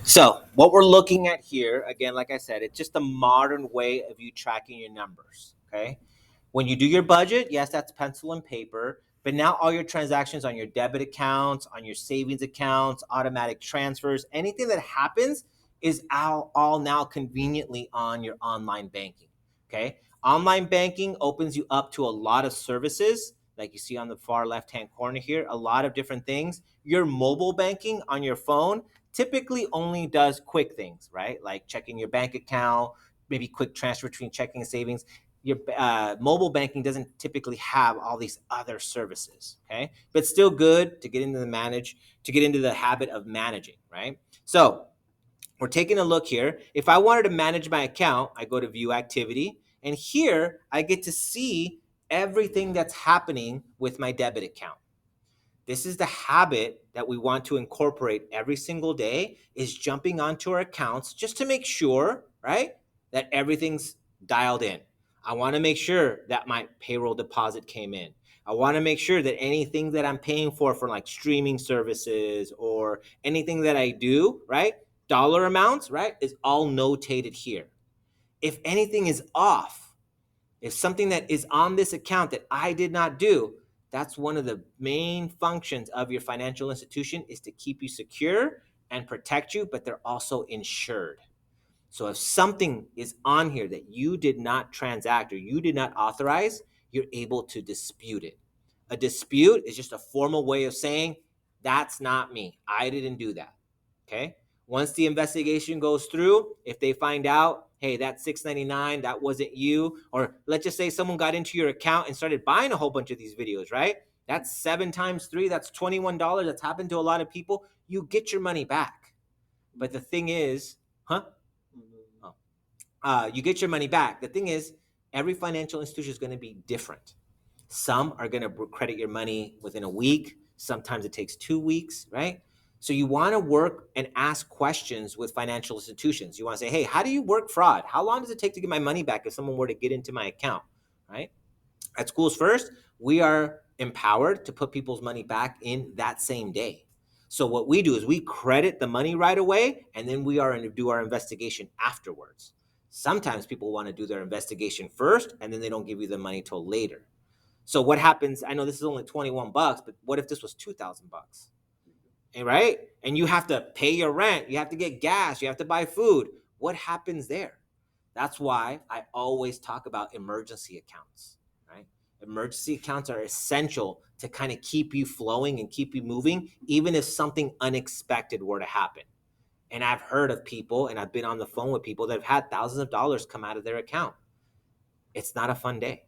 So, what we're looking at here, again, like I said, it's just a modern way of you tracking your numbers. Okay. When you do your budget, yes, that's pencil and paper. But now all your transactions on your debit accounts, on your savings accounts, automatic transfers, anything that happens is all now conveniently on your online banking. Okay. Online banking opens you up to a lot of services, like you see on the far left hand corner here, a lot of different things. Your mobile banking on your phone typically only does quick things, right? Like checking your bank account, maybe quick transfer between checking and savings. Your mobile banking doesn't typically have all these other services, okay? But still good to get into the habit of managing, right? So we're taking a look here. If I wanted to manage my account, I go to view activity, and here I get to see everything that's happening with my debit account. This is the habit that we want to incorporate every single day, is jumping onto our accounts just to make sure, right, that everything's dialed in. I want to make sure that my payroll deposit came in. I want to make sure that anything that I'm paying for like streaming services or anything that I do, right, dollar amounts, right, is all notated here. If anything is off, if something that is on this account that I did not do, that's one of the main functions of your financial institution, is to keep you secure and protect you, but they're also insured. So if something is on here that you did not transact or you did not authorize, you're able to dispute it. A dispute is just a formal way of saying, that's not me. I didn't do that. Okay? Once the investigation goes through, if they find out, hey, that 699, that wasn't you, or let's just say someone got into your account and started buying a whole bunch of these videos, right? That's 7 times 3, that's $21. That's happened to a lot of people. You get your money back. But the thing is, huh? You get your money back. The thing is, every financial institution is going to be different. Some are going to credit your money within a week. Sometimes it takes 2 weeks, right? So you want to work and ask questions with financial institutions. You want to say, hey, how do you work fraud? How long does it take to get my money back if someone were to get into my account, right? At Schools First, we are empowered to put people's money back in that same day. So what we do is we credit the money right away, and then we are going to do our investigation afterwards. Sometimes people want to do their investigation first, and then they don't give you the money till later. So what happens? I know this is only $21, but what if this was $2,000? Right? And you have to pay your rent, you have to get gas, you have to buy food. What happens there? That's why I always talk about emergency accounts, right? Emergency accounts are essential to kind of keep you flowing and keep you moving, even if something unexpected were to happen. And I've heard of people, and I've been on the phone with people that have had thousands of dollars come out of their account. It's not a fun day.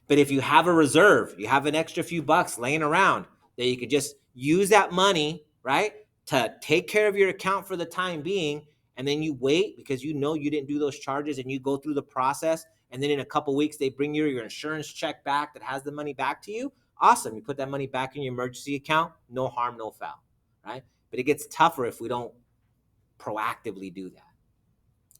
But if you have a reserve, you have an extra few bucks laying around that you could just use that money, right, to take care of your account for the time being, and then you wait because you know you didn't do those charges, and you go through the process, and then in a couple weeks they bring you your insurance check back that has the money back to you. Awesome. You put that money back in your emergency account. No harm, no foul, right? But it gets tougher if we don't proactively do that,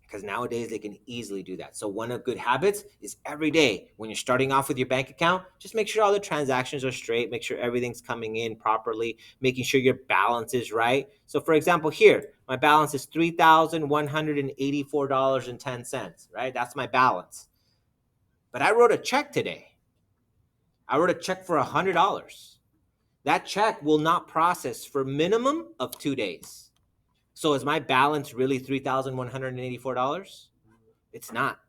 because nowadays they can easily do that. So one of good habits is every day when you're starting off with your bank account, just make sure all the transactions are straight, make sure everything's coming in properly, making sure your balance is right. So for example, here, my balance is $3,184.10, right? That's my balance. But I wrote a check today. I wrote a check for $100. That check will not process for minimum of 2 days. So is my balance really $3,184? It's not,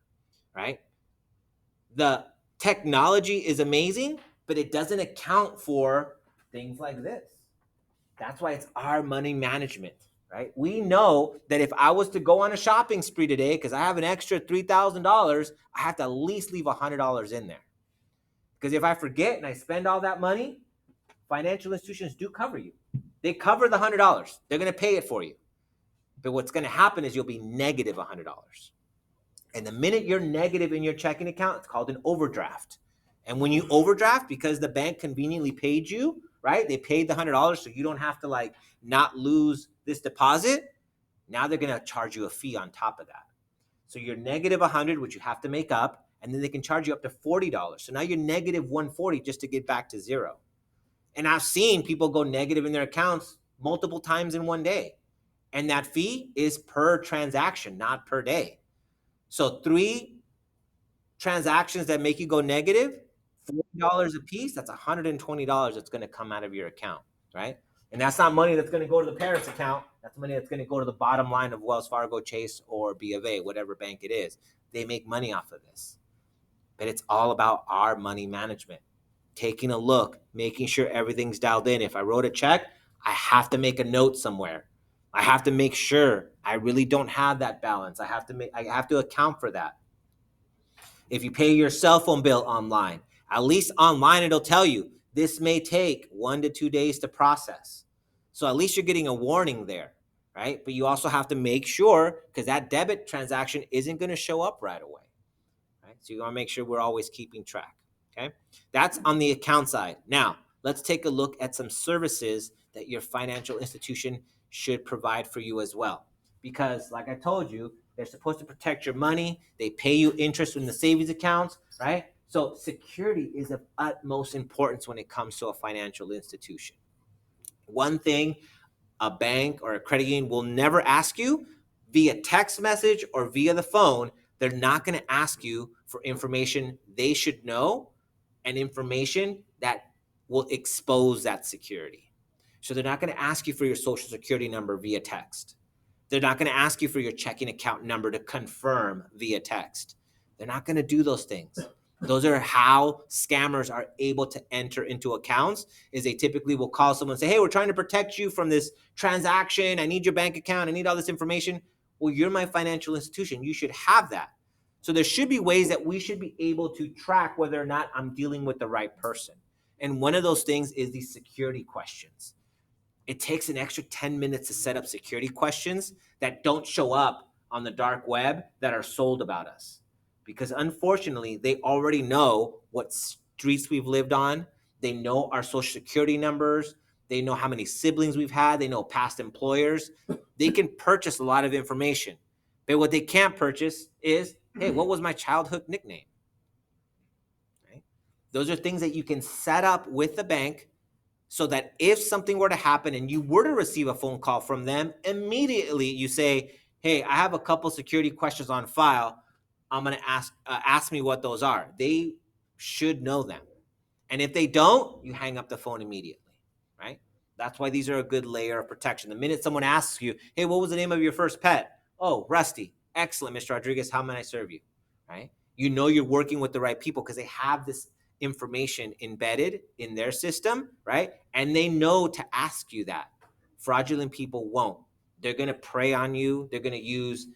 right? The technology is amazing, but it doesn't account for things like this. That's why it's our money management, right? We know that if I was to go on a shopping spree today, because I have an extra $3,000, I have to at least leave $100 in there. Because if I forget and I spend all that money, financial institutions do cover you. They cover the $100. They're going to pay it for you. But what's going to happen is you'll be negative $100. And the minute you're negative in your checking account, it's called an overdraft. And when you overdraft, because the bank conveniently paid you, right? They paid the $100 so you don't have to like not lose this deposit. Now they're going to charge you a fee on top of that. So you're negative 100, which you have to make up, and then they can charge you up to $40. So now you're negative 140 just to get back to zero. And I've seen people go negative in their accounts multiple times in one day. And that fee is per transaction, not per day. So 3 transactions that make you go negative, $40 a piece, that's $120 that's going to come out of your account, right? And that's not money that's going to go to the parents' account. That's money that's going to go to the bottom line of Wells Fargo, Chase, or B of A, whatever bank it is. They make money off of this. But it's all about our money management. Taking a look, making sure everything's dialed in. If I wrote a check, I have to make a note somewhere. I have to make sure I really don't have that balance. I have to account for that. If you pay your cell phone bill online, at least online it'll tell you this may take 1 to 2 days to process. So at least you're getting a warning there, right? But you also have to make sure, because that debit transaction isn't going to show up right away, right? So you want to make sure we're always keeping track. Okay, that's on the account side. Now let's take a look at some services that your financial institution should provide for you as well, because like I told you, they're supposed to protect your money. They pay you interest in the savings accounts, right? So security is of utmost importance when it comes to a financial institution. One thing a bank or a credit union will never ask you via text message or via the phone, they're not going to ask you for information they should know and information that will expose that security. So they're not going to ask you for your social security number via text. They're not going to ask you for your checking account number to confirm via text. They're not going to do those things. Those are how scammers are able to enter into accounts, is they typically will call someone and say, hey, we're trying to protect you from this transaction. I need your bank account. I need all this information. Well, you're my financial institution. You should have that. So there should be ways that we should be able to track whether or not I'm dealing with the right person. And one of those things is these security questions. It takes an extra 10 minutes to set up security questions that don't show up on the dark web that are sold about us. Because unfortunately, they already know what streets we've lived on. They know our social security numbers. They know how many siblings we've had. They know past employers. They can purchase a lot of information. But what they can't purchase is, hey, what was my childhood nickname? Right? Those are things that you can set up with the bank so that if something were to happen and you were to receive a phone call from them, immediately you say, hey, I have a couple security questions on file. I'm going to ask me what those are. They should know them. And if they don't, you hang up the phone immediately, right? That's why these are a good layer of protection. The minute someone asks you, hey, what was the name of your first pet? Oh, Rusty. Excellent, Mr. Rodriguez. How may I serve you? Right? You know you're working with the right people because they have this information embedded in their system, right? And they know to ask you that. Fraudulent people won't. They're going to prey on you. They're going to use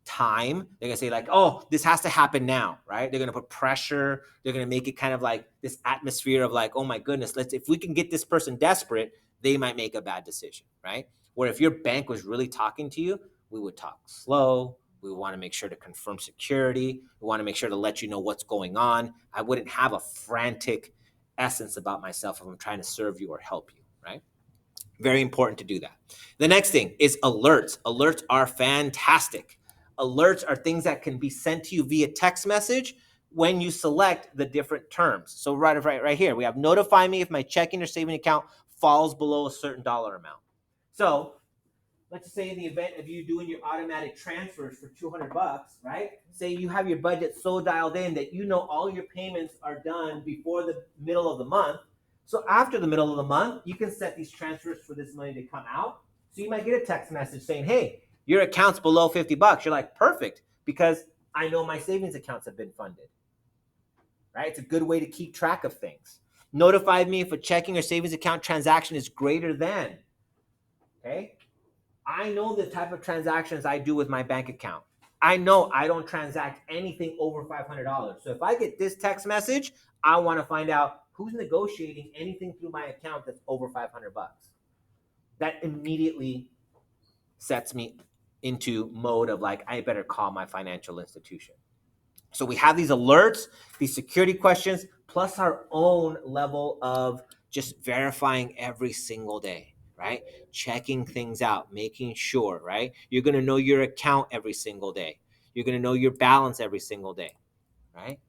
time. They're going to say like, oh, this has to happen now, right? They're going to put pressure. They're going to make it kind of like this atmosphere of like, oh my goodness, if we can get this person desperate, they might make a bad decision, right? Where if your bank was really talking to you, we would talk slow. We want to make sure to confirm security. We want to make sure to let you know what's going on. I wouldn't have a frantic essence about myself if I'm trying to serve you or help you, right? Very important to do that. The next thing is alerts. Alerts are fantastic. Alerts are things that can be sent to you via text message when you select the different terms. So right here, we have notify me if my checking or saving account falls below a certain dollar amount. So let's just say in the event of you doing your automatic transfers for $200, right? Say you have your budget so dialed in that you know all your payments are done before the middle of the month. So after the middle of the month, you can set these transfers for this money to come out. So you might get a text message saying, hey, your account's below $50. You're like, perfect, because I know my savings accounts have been funded, right? It's a good way to keep track of things. Notify me if a checking or savings account transaction is greater than, okay? I know the type of transactions I do with my bank account. I know I don't transact anything over $500. So if I get this text message, I want to find out who's negotiating anything through my account that's over $500. That immediately sets me into mode of like, I better call my financial institution. So we have these alerts, these security questions, plus our own level of just verifying every single day, right? Checking things out, making sure, right? You're going to know your account every single day. You're going to know your balance every single day, right?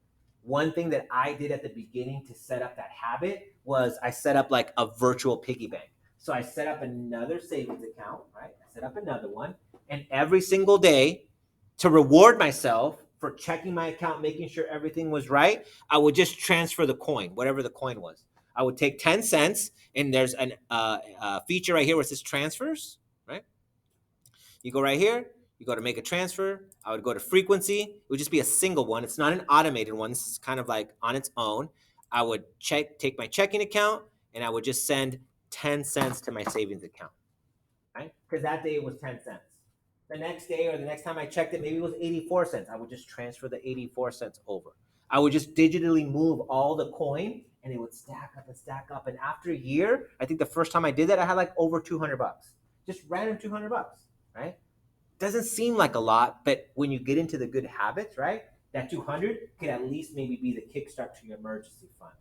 One thing that I did at the beginning to set up that habit was I set up like a virtual piggy bank. So I set up another savings account, right? I set up another one. And every single day, to reward myself for checking my account, making sure everything was right, I would just transfer the coin, whatever the coin was. I would take 10 cents, and there's an feature right here where it says transfers, right? You go right here, you go to make a transfer. I would go to frequency. It would just be a single one. It's not an automated one. This is kind of like on its own. I would take my checking account, and I would just send 10 cents to my savings account, right? Because that day it was 10 cents. The next day or the next time I checked it, maybe it was 84 cents. I would just transfer the 84 cents over. I would just digitally move all the coin, and it would stack up and stack up. And after a year, I think the first time I did that, I had like over 200 bucks. Just random 200 bucks, right? Doesn't seem like a lot, but when you get into the good habits, right? That 200 could at least maybe be the kickstart to your emergency fund.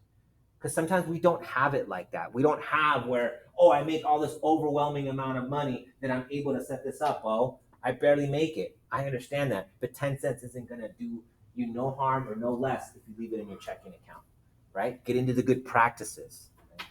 Because sometimes we don't have it like that. We don't have where, oh, I make all this overwhelming amount of money that I'm able to set this up. Well, I barely make it. I understand that. But 10 cents isn't going to do you no harm or no less if you leave it in your checking account, right? Get into the good practices. Right?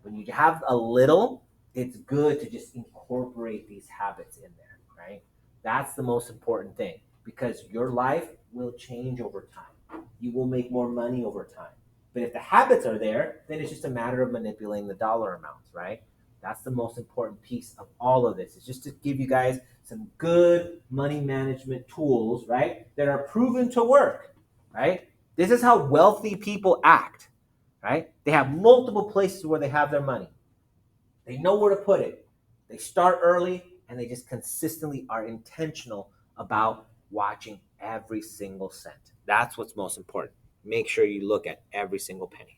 When you have a little, it's good to just incorporate these habits in there, right? That's the most important thing because your life will change over time. You will make more money over time. But if the habits are there, then it's just a matter of manipulating the dollar amounts, right? That's the most important piece of all of this. It's just to give you guys some good money management tools, right? That are proven to work, right? This is how wealthy people act, right? They have multiple places where they have their money. They know where to put it. They start early and they just consistently are intentional about watching every single cent. That's what's most important. Make sure you look at every single penny.